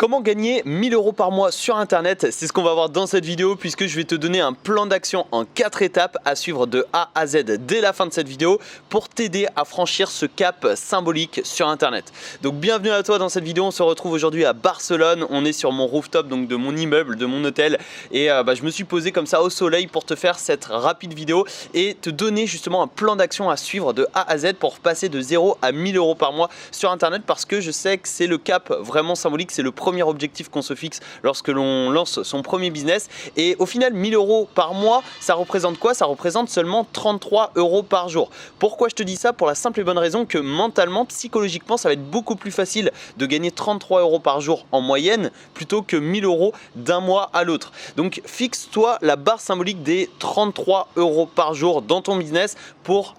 Comment gagner 1000 € par mois sur internet? C'est ce qu'on va voir dans cette vidéo, puisque je vais te donner un plan d'action en 4 étapes à suivre de A à Z dès la fin de cette vidéo pour t'aider à franchir ce cap symbolique sur internet. Donc bienvenue à toi dans cette vidéo. On se retrouve aujourd'hui à Barcelone. On est sur mon rooftop, donc de mon immeuble, de mon hôtel, et je me suis posé comme ça au soleil pour te faire cette rapide vidéo et te donner justement un plan d'action à suivre de A à Z pour passer de 0 à 1000 € par mois sur internet, parce que je sais que c'est le cap vraiment symbolique, c'est le premier objectif qu'on se fixe lorsque l'on lance son premier business. Et au final, 1000 € par mois, ça représente quoi? Ça représente seulement 33 € par jour. Pourquoi je te dis ça? Pour la simple et bonne raison que mentalement, psychologiquement, ça va être beaucoup plus facile de gagner 33 € par jour en moyenne plutôt que 1000 € d'un mois à l'autre. Donc fixe-toi la barre symbolique des 33 € par jour dans ton business pour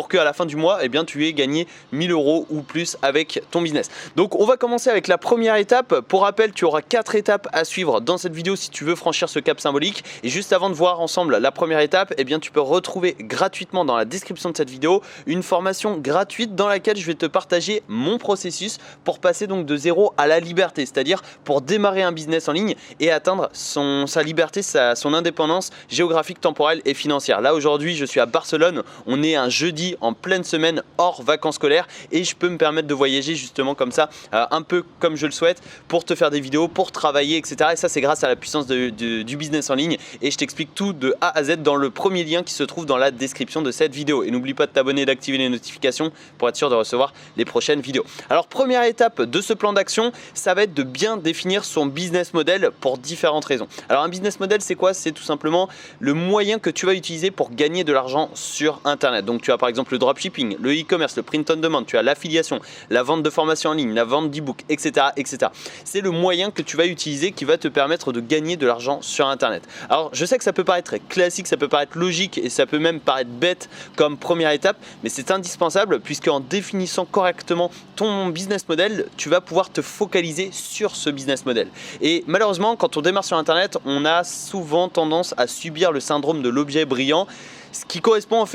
qu'à la fin du mois, eh bien, tu aies gagné 1000 € ou plus avec ton business. Donc on va commencer avec la première étape. Pour rappel, tu auras 4 étapes à suivre dans cette vidéo si tu veux franchir ce cap symbolique. Et juste avant de voir ensemble la première étape, eh bien, tu peux retrouver gratuitement dans la description de cette vidéo une formation gratuite dans laquelle je vais te partager mon processus pour passer donc de 0 à la liberté, c'est-à-dire pour démarrer un business en ligne et atteindre sa liberté, son indépendance géographique, temporelle et financière. Là aujourd'hui, je suis à Barcelone. On est un jeudi en pleine semaine hors vacances scolaires et je peux me permettre de voyager justement comme ça, un peu comme je le souhaite, pour te faire des vidéos, pour travailler, etc. Et ça, c'est grâce à la puissance du business en ligne. Et je t'explique tout de A à Z dans le premier lien qui se trouve dans la description de cette vidéo. Et n'oublie pas de t'abonner et d'activer les notifications pour être sûr de recevoir les prochaines vidéos. Alors, première étape de ce plan d'action, ça va être de bien définir son business model pour différentes raisons. Alors, un business model, c'est quoi? C'est tout simplement le moyen que tu vas utiliser pour gagner de l'argent sur Internet. Donc, tu as par exemple le dropshipping, le e-commerce, le print on demand, tu as l'affiliation, la vente de formation en ligne, la vente d'e-book, etc., etc. C'est le moyen que tu vas utiliser qui va te permettre de gagner de l'argent sur Internet. Alors, je sais que ça peut paraître classique, ça peut paraître logique et ça peut même paraître bête comme première étape, mais c'est indispensable puisque en définissant correctement ton business model, tu vas pouvoir te focaliser sur ce business model. Et malheureusement, quand on démarre sur Internet, on a souvent tendance à subir le syndrome de l'objet brillant, ce qui correspond au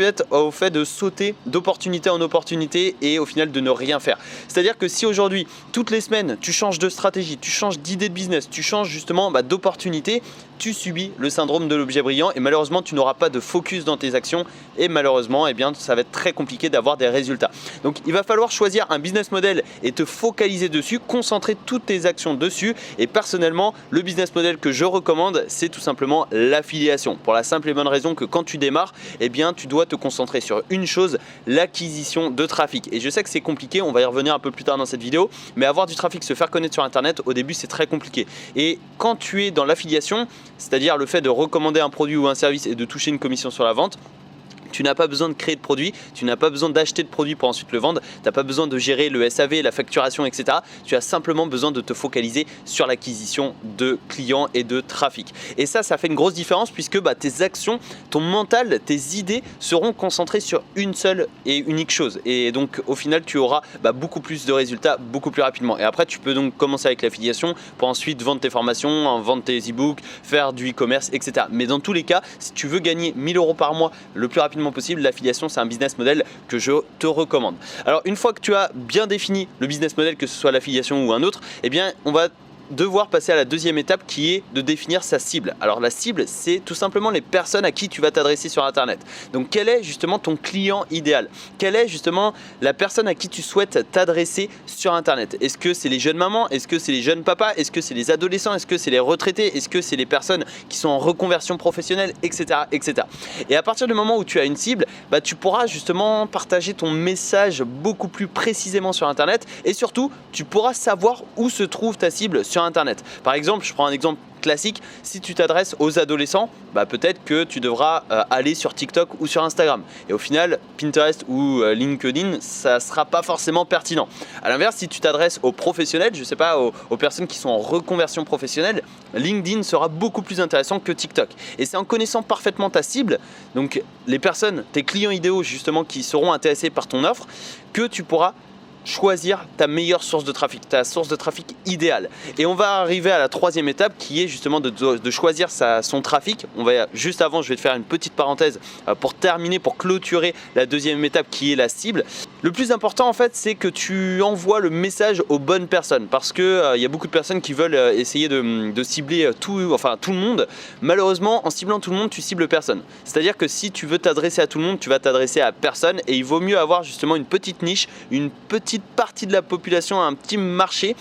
fait de sauter d'opportunité en opportunité et au final de ne rien faire. C'est-à-dire que si aujourd'hui, toutes les semaines, tu changes de stratégie, tu changes d'idée de business, tu changes justement d'opportunité, tu subis le syndrome de l'objet brillant et malheureusement, tu n'auras pas de focus dans tes actions et malheureusement, eh bien, ça va être très compliqué d'avoir des résultats. Donc, il va falloir choisir un business model et te focaliser dessus, concentrer toutes tes actions dessus. Et personnellement, le business model que je recommande, c'est tout simplement l'affiliation. Pour la simple et bonne raison que quand tu démarres, eh bien, tu dois te concentrer sur une chose, l'acquisition de trafic. Et je sais que c'est compliqué, on va y revenir un peu plus tard dans cette vidéo, mais avoir du trafic, se faire connaître sur Internet, au début, c'est très compliqué. Et quand tu es dans l'affiliation, c'est-à-dire le fait de recommander un produit ou un service et de toucher une commission sur la vente, tu n'as pas besoin de créer de produit, tu n'as pas besoin d'acheter de produit pour ensuite le vendre, tu n'as pas besoin de gérer le SAV, la facturation, etc. Tu as simplement besoin de te focaliser sur l'acquisition de clients et de trafic. Et ça fait une grosse différence puisque tes actions, ton mental, tes idées seront concentrées sur une seule et unique chose. Et donc au final, tu auras beaucoup plus de résultats beaucoup plus rapidement. Et après, tu peux donc commencer avec l'affiliation pour ensuite vendre tes formations, vendre tes e-books, faire du e-commerce, etc. Mais dans tous les cas, si tu veux gagner 1000 € par mois le plus rapidement possible, l'affiliation, c'est un business model que je te recommande. Alors, une fois que tu as bien défini le business model, que ce soit l'affiliation ou un autre, eh bien, on va devoir passer à la deuxième étape qui est de définir sa cible. Alors la cible, c'est tout simplement les personnes à qui tu vas t'adresser sur Internet. Donc quel est justement ton client idéal? Quelle est justement la personne à qui tu souhaites t'adresser sur Internet? Est-ce que c'est les jeunes mamans? Est-ce que c'est les jeunes papas? Est-ce que c'est les adolescents? Est-ce que c'est les retraités? Est-ce que c'est les personnes qui sont en reconversion professionnelle, etc., etc. Et à partir du moment où tu as une cible, tu pourras justement partager ton message beaucoup plus précisément sur Internet et surtout, tu pourras savoir où se trouve ta cible sur Internet. Par exemple, je prends un exemple classique, si tu t'adresses aux adolescents, peut-être que tu devras aller sur TikTok ou sur Instagram. Et au final, Pinterest ou LinkedIn, ça ne sera pas forcément pertinent. À l'inverse, si tu t'adresses aux professionnels, je ne sais pas, aux personnes qui sont en reconversion professionnelle, LinkedIn sera beaucoup plus intéressant que TikTok. Et c'est en connaissant parfaitement ta cible, donc les personnes, tes clients idéaux justement qui seront intéressés par ton offre, que tu pourras choisir ta meilleure source de trafic, ta source de trafic idéale. Et on va arriver à la troisième étape qui est justement de choisir son trafic. Juste avant, je vais te faire une petite parenthèse pour terminer, pour clôturer la deuxième étape qui est la cible. Le plus important en fait, c'est que tu envoies le message aux bonnes personnes, parce que y a beaucoup de personnes qui veulent essayer de cibler tout le monde. Malheureusement, en ciblant tout le monde, tu cibles personne. C'est-à-dire que si tu veux t'adresser à tout le monde, tu vas t'adresser à personne, et il vaut mieux avoir justement une petite niche, une petite partie de la population, un petit marché,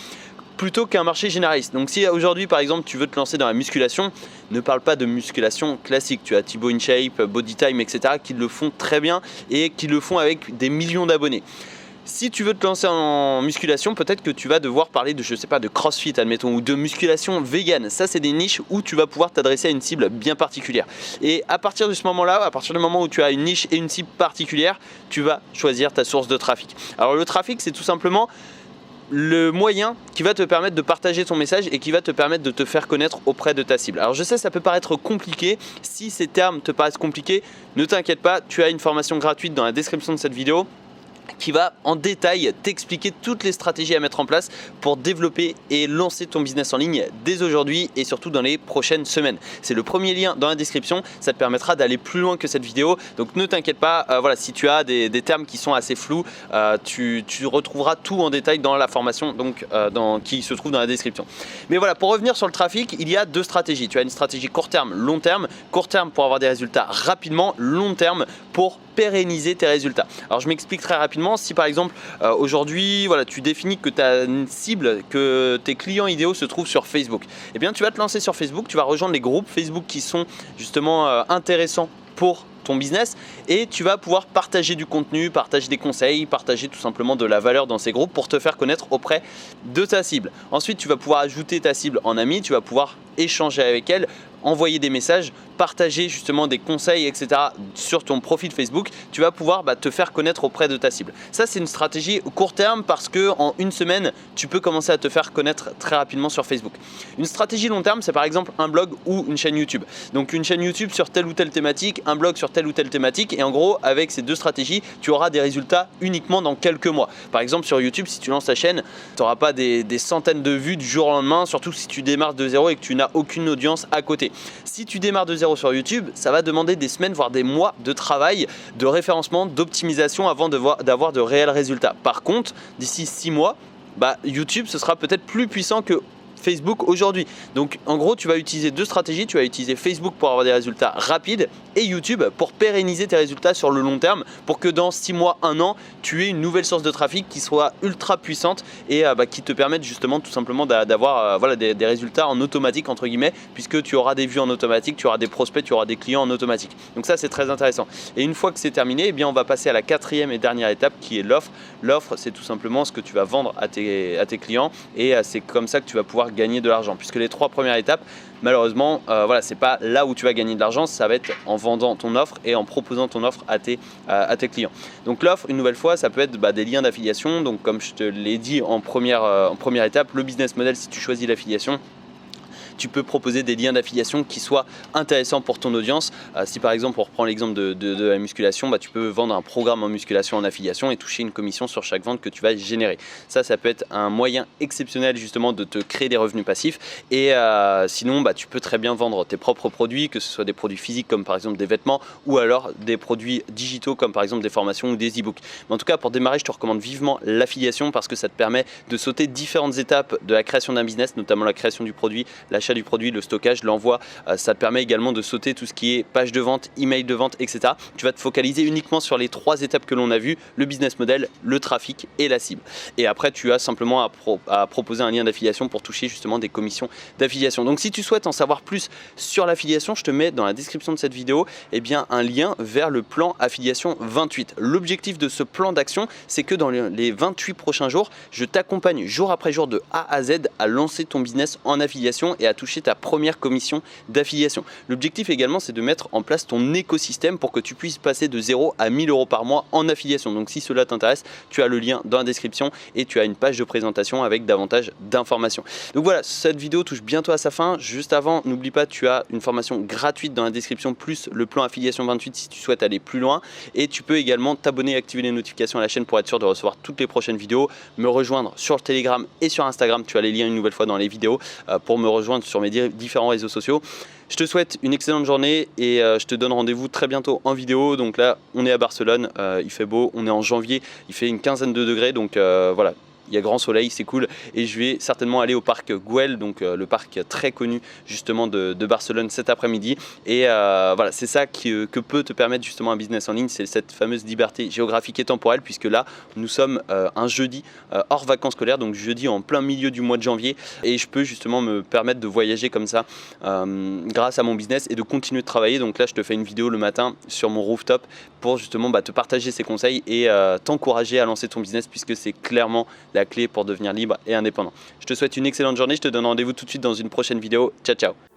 plutôt qu'un marché généraliste. Donc si aujourd'hui par exemple tu veux te lancer dans la musculation, ne parle pas de musculation classique. Tu as Thibaut InShape, Bodytime, etc. qui le font très bien et qui le font avec des millions d'abonnés. Si tu veux te lancer en musculation, peut-être que tu vas devoir parler de, je sais pas, de CrossFit admettons, ou de musculation vegan. Ça c'est des niches où tu vas pouvoir t'adresser à une cible bien particulière. Et à partir de ce moment-là, à partir du moment où tu as une niche et une cible particulière, tu vas choisir ta source de trafic. Alors le trafic, c'est tout simplement le moyen qui va te permettre de partager ton message et qui va te permettre de te faire connaître auprès de ta cible. Alors je sais, ça peut paraître compliqué. Si ces termes te paraissent compliqués, ne t'inquiète pas, tu as une formation gratuite dans la description de cette vidéo qui va en détail t'expliquer toutes les stratégies à mettre en place pour développer et lancer ton business en ligne dès aujourd'hui et surtout dans les prochaines semaines. C'est le premier lien dans la description, ça te permettra d'aller plus loin que cette vidéo. Donc ne t'inquiète pas, voilà, si tu as des termes qui sont assez flous, tu retrouveras tout en détail dans la formation donc, qui se trouve dans la description. Mais voilà, pour revenir sur le trafic, il y a deux stratégies. Tu as une stratégie court terme, long terme. Court terme pour avoir des résultats rapidement, long terme pour pérenniser tes résultats. Alors je m'explique très rapidement. Si par exemple aujourd'hui voilà, tu définis que tu as une cible, que tes clients idéaux se trouvent sur Facebook, eh bien tu vas te lancer sur Facebook, tu vas rejoindre les groupes Facebook qui sont justement intéressants pour ton business et tu vas pouvoir partager du contenu, partager des conseils, partager tout simplement de la valeur dans ces groupes pour te faire connaître auprès de ta cible. Ensuite tu vas pouvoir ajouter ta cible en ami, tu vas pouvoir échanger avec elle, envoyer des messages, partager justement des conseils, etc. sur ton profil Facebook, tu vas pouvoir te faire connaître auprès de ta cible. Ça, c'est une stratégie court terme parce que en une semaine, tu peux commencer à te faire connaître très rapidement sur Facebook. Une stratégie long terme, c'est par exemple un blog ou une chaîne YouTube. Donc une chaîne YouTube sur telle ou telle thématique, un blog sur telle ou telle thématique et en gros, avec ces deux stratégies, tu auras des résultats uniquement dans quelques mois. Par exemple, sur YouTube, si tu lances ta chaîne, tu n'auras pas des centaines de vues du jour au lendemain, surtout si tu démarres de zéro et que tu n'as aucune audience à côté. Si tu démarres de zéro sur YouTube, ça va demander des semaines, voire des mois de travail, de référencement, d'optimisation avant d'avoir de réels résultats. Par contre, d'ici 6 mois, YouTube, ce sera peut-être plus puissant que Facebook aujourd'hui. Donc en gros, tu vas utiliser deux stratégies. Tu vas utiliser Facebook pour avoir des résultats rapides et YouTube pour pérenniser tes résultats sur le long terme pour que dans 6 mois, 1 an, tu aies une nouvelle source de trafic qui soit ultra puissante et qui te permette justement tout simplement d'avoir des résultats en automatique entre guillemets, puisque tu auras des vues en automatique, tu auras des prospects, tu auras des clients en automatique. Donc ça, c'est très intéressant. Et une fois que c'est terminé, eh bien, on va passer à la quatrième et dernière étape qui est l'offre. L'offre, c'est tout simplement ce que tu vas vendre à tes clients et c'est comme ça que tu vas pouvoir gagner de l'argent, puisque les 3 premières étapes, malheureusement, c'est pas là où tu vas gagner de l'argent, ça va être en vendant ton offre et en proposant ton offre à tes clients. Donc l'offre, une nouvelle fois, ça peut être des liens d'affiliation. Donc comme je te l'ai dit en première étape, le business model, si tu choisis l'affiliation, tu peux proposer des liens d'affiliation qui soient intéressants pour ton audience. Si par exemple on reprend l'exemple de la musculation, tu peux vendre un programme en musculation en affiliation et toucher une commission sur chaque vente que tu vas générer. Ça peut être un moyen exceptionnel justement de te créer des revenus passifs. Et sinon tu peux très bien vendre tes propres produits, que ce soit des produits physiques comme par exemple des vêtements ou alors des produits digitaux comme par exemple des formations ou des e-books. Mais en tout cas, pour démarrer, je te recommande vivement l'affiliation parce que ça te permet de sauter différentes étapes de la création d'un business, notamment la création du produit, l'achat du produit, le stockage, l'envoi. Ça te permet également de sauter tout ce qui est page de vente, email de vente, etc. Tu vas te focaliser uniquement sur les 3 étapes que l'on a vues, le business model, le trafic et la cible. Et après, tu as simplement à proposer un lien d'affiliation pour toucher justement des commissions d'affiliation. Donc si tu souhaites en savoir plus sur l'affiliation, je te mets dans la description de cette vidéo un lien vers le plan affiliation 28. L'objectif de ce plan d'action, c'est que dans les 28 prochains jours, je t'accompagne jour après jour de A à Z à lancer ton business en affiliation et à toucher ta première commission d'affiliation. L'objectif également, c'est de mettre en place ton écosystème pour que tu puisses passer de 0 à 1000 € par mois en affiliation. Donc si cela t'intéresse, tu as le lien dans la description et tu as une page de présentation avec davantage d'informations. Donc voilà, cette vidéo touche bientôt à sa fin. Juste avant, n'oublie pas, tu as une formation gratuite dans la description plus le plan affiliation 28 si tu souhaites aller plus loin. Et tu peux également t'abonner et activer les notifications à la chaîne pour être sûr de recevoir toutes les prochaines vidéos. Me rejoindre sur le Telegram et sur Instagram, tu as les liens une nouvelle fois dans les vidéos pour me rejoindre sur mes différents réseaux sociaux. Je te souhaite une excellente journée et je te donne rendez-vous très bientôt en vidéo. Donc là, on est à Barcelone, il fait beau, on est en janvier, il fait une quinzaine de degrés, donc voilà. Il y a grand soleil, c'est cool, et je vais certainement aller au parc Güell, donc le parc très connu justement de Barcelone cet après-midi. Et voilà, c'est ça que peut te permettre justement un business en ligne, c'est cette fameuse liberté géographique et temporelle, puisque là nous sommes un jeudi hors vacances scolaires, donc jeudi en plein milieu du mois de janvier, et je peux justement me permettre de voyager comme ça grâce à mon business et de continuer de travailler. Donc là je te fais une vidéo le matin sur mon rooftop pour justement te partager ces conseils et t'encourager à lancer ton business, puisque c'est clairement la clé pour devenir libre et indépendant. Je te souhaite une excellente journée, je te donne rendez-vous tout de suite dans une prochaine vidéo. Ciao, ciao!